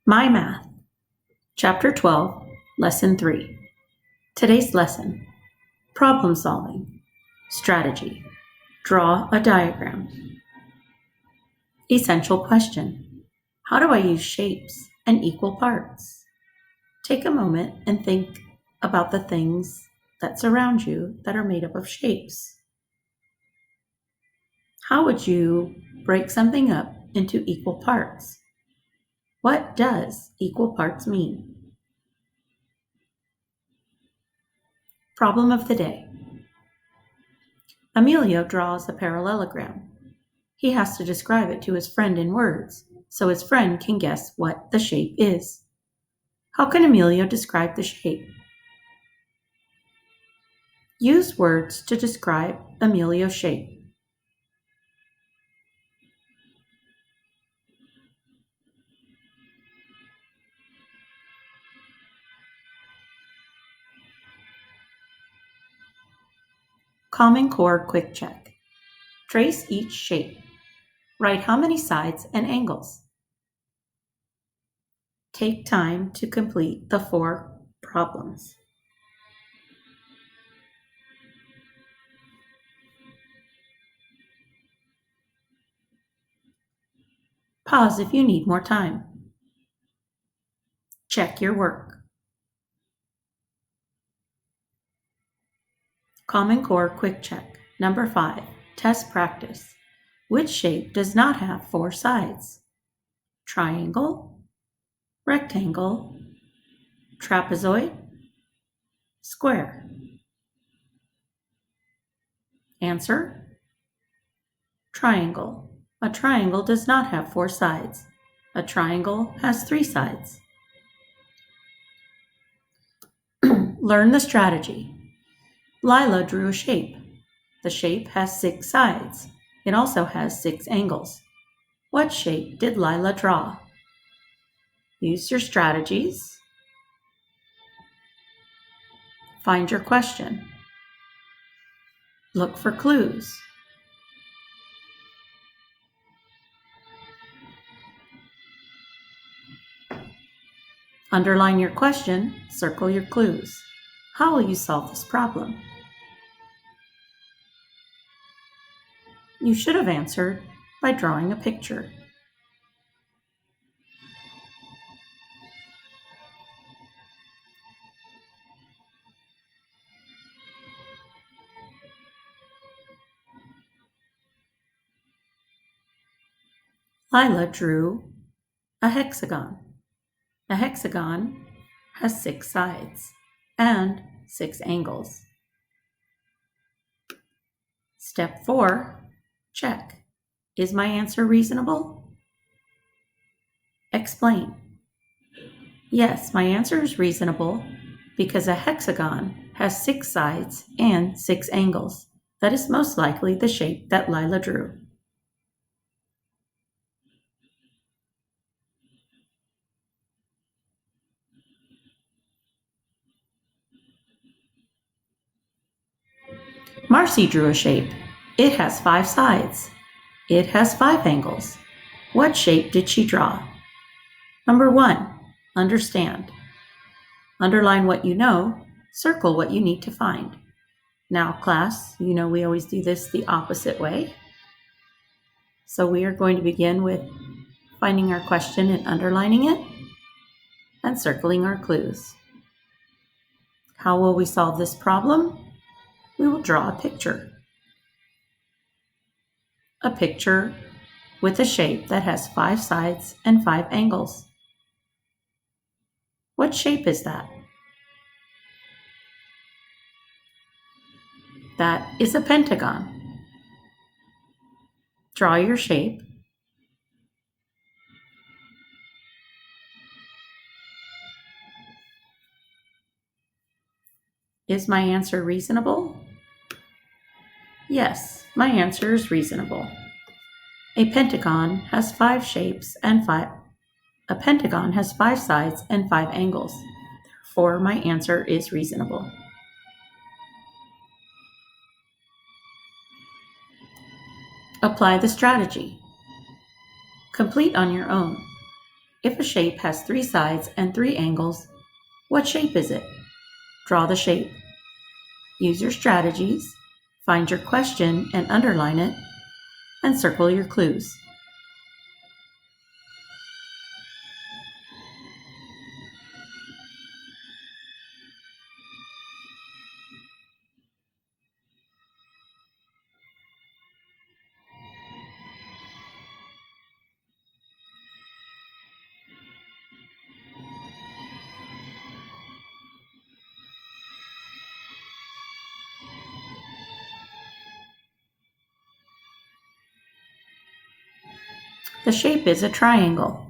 My Math, Chapter 12, Lesson 3. Today's lesson: Problem Solving. Strategy. Draw a diagram. Essential question: how do I use shapes and equal parts? Take a moment and think about the things that surround you that are made up of shapes. How would you break something up into equal parts? What does equal parts mean? Problem of the day. Emilio draws a parallelogram. He has to describe it to his friend in words, so his friend can guess what the shape is. How can Emilio describe the shape? Use words to describe Emilio's shape. Common Core Quick Check. Trace each shape. Write how many sides and angles. Take time to complete the 4 problems. Pause if you need more time. Check your work. Common Core Quick Check. Number 5. Test practice. Which shape does not have 4 sides? Triangle, rectangle, trapezoid, square. Answer: triangle. A triangle does not have 4 sides. A triangle has 3 sides. Learn the strategy. Lila drew a shape. The shape has 6 sides. It also has 6 angles. What shape did Lila draw? Use your strategies. Find your question. Look for clues. Underline your question, circle your clues. How will you solve this problem? You should have answered by drawing a picture. Lila drew a hexagon. A hexagon has 6 sides and 6 angles. Step 4, check. Is my answer reasonable? Explain. Yes, my answer is reasonable because a hexagon has 6 sides and 6 angles. That is most likely the shape that Lila drew. Marcy drew a shape. It has 5 sides. It has 5 angles. What shape did she draw? Number 1, understand. Underline what you know, circle what you need to find. Now, class, you know we always do this the opposite way. So we are going to begin with finding our question and underlining it, and circling our clues. How will we solve this problem? We will draw a picture. A picture with a shape that has 5 sides and 5 angles. What shape is that? That is a pentagon. Draw your shape. Is my answer reasonable? Yes, my answer is reasonable. A pentagon has 5 shapes and 5. A pentagon has 5 sides and 5 angles. Therefore, my answer is reasonable. Apply the strategy. Complete on your own. If a shape has 3 sides and 3 angles, what shape is it? Draw the shape. Use your strategies, find your question and underline it, and circle your clues. The shape is a triangle.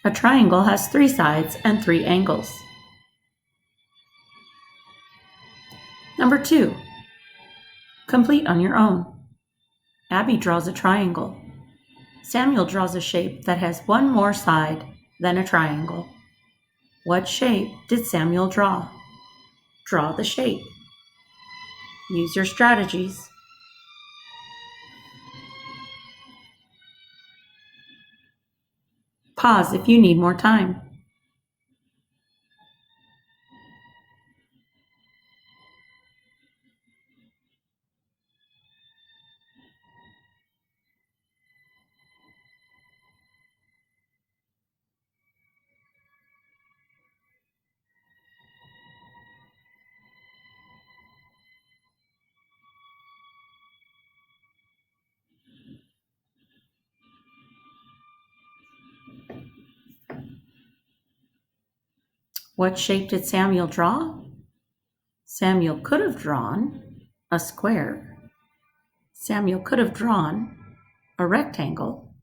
A triangle has 3 sides and 3 angles. Number 2. Complete on your own. Abby draws a triangle. Samuel draws a shape that has one more side than a triangle. What shape did Samuel draw? Draw the shape. Use your strategies. Pause if you need more time. What shape did Samuel draw? Samuel could have drawn a square. Samuel could have drawn a rectangle.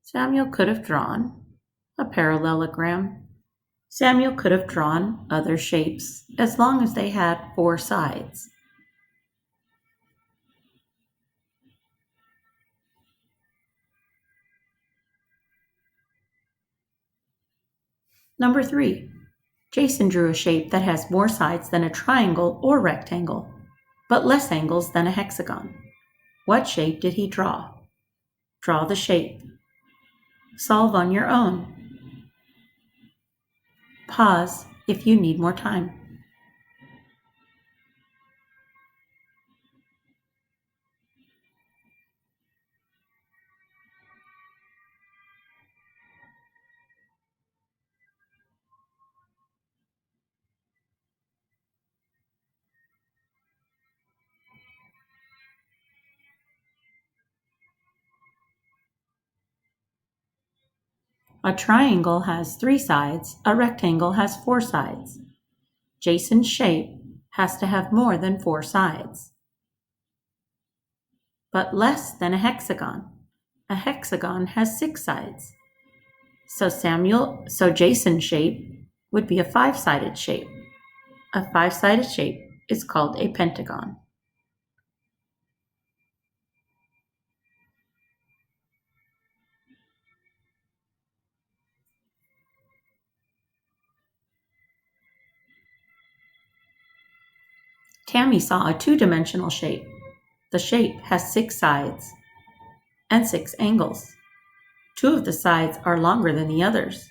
Samuel could have drawn a parallelogram. Samuel could have drawn other shapes as long as they had 4 sides. Number 3. Jason drew a shape that has more sides than a triangle or rectangle, but less angles than a hexagon. What shape did he draw? Draw the shape. Solve on your own. Pause if you need more time. A triangle has 3 sides, a rectangle has 4 sides. Jason's shape has to have more than 4 sides, but less than a hexagon. A hexagon has 6 sides. So Jason's shape would be a 5-sided shape. A 5-sided shape is called a pentagon. Tammy saw a 2-dimensional shape. The shape has 6 sides and 6 angles. 2 of the sides are longer than the others.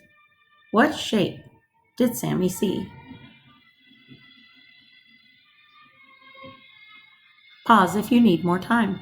What shape did Sammy see? Pause if you need more time.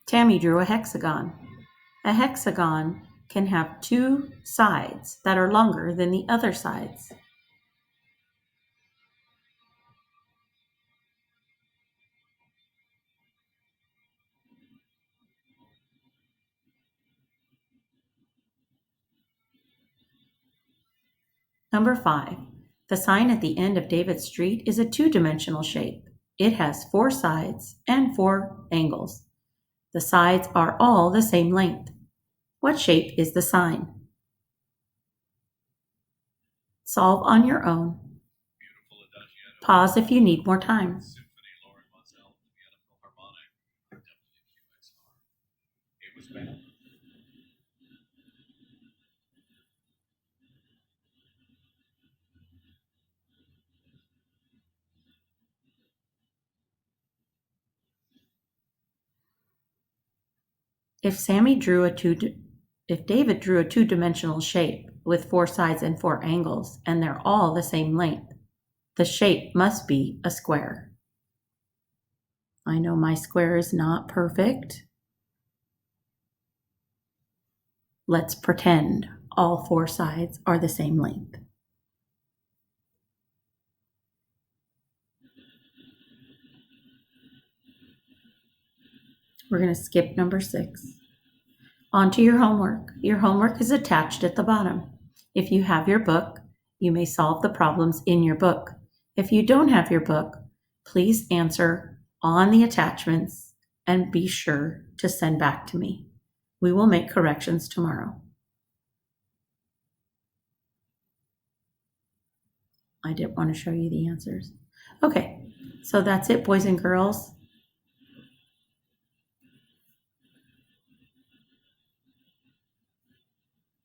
Tammy drew a hexagon. A hexagon can have 2 sides that are longer than the other sides. Number 5. The sign at the end of David Street is a 2-dimensional shape. It has 4 sides and 4 angles. The sides are all the same length. What shape is the sign? Solve on your own. Pause if you need more time. If David drew a two-dimensional shape with four sides and four angles, and they're all the same length, the shape must be a square. I know my square is not perfect. Let's pretend all four sides are the same length. We're going to skip number 6. On to your homework. Your homework is attached at the bottom. If you have your book, you may solve the problems in your book. If you don't have your book, please answer on the attachments and be sure to send back to me. We will make corrections tomorrow. I didn't want to show you the answers. Okay, so that's it, boys and girls.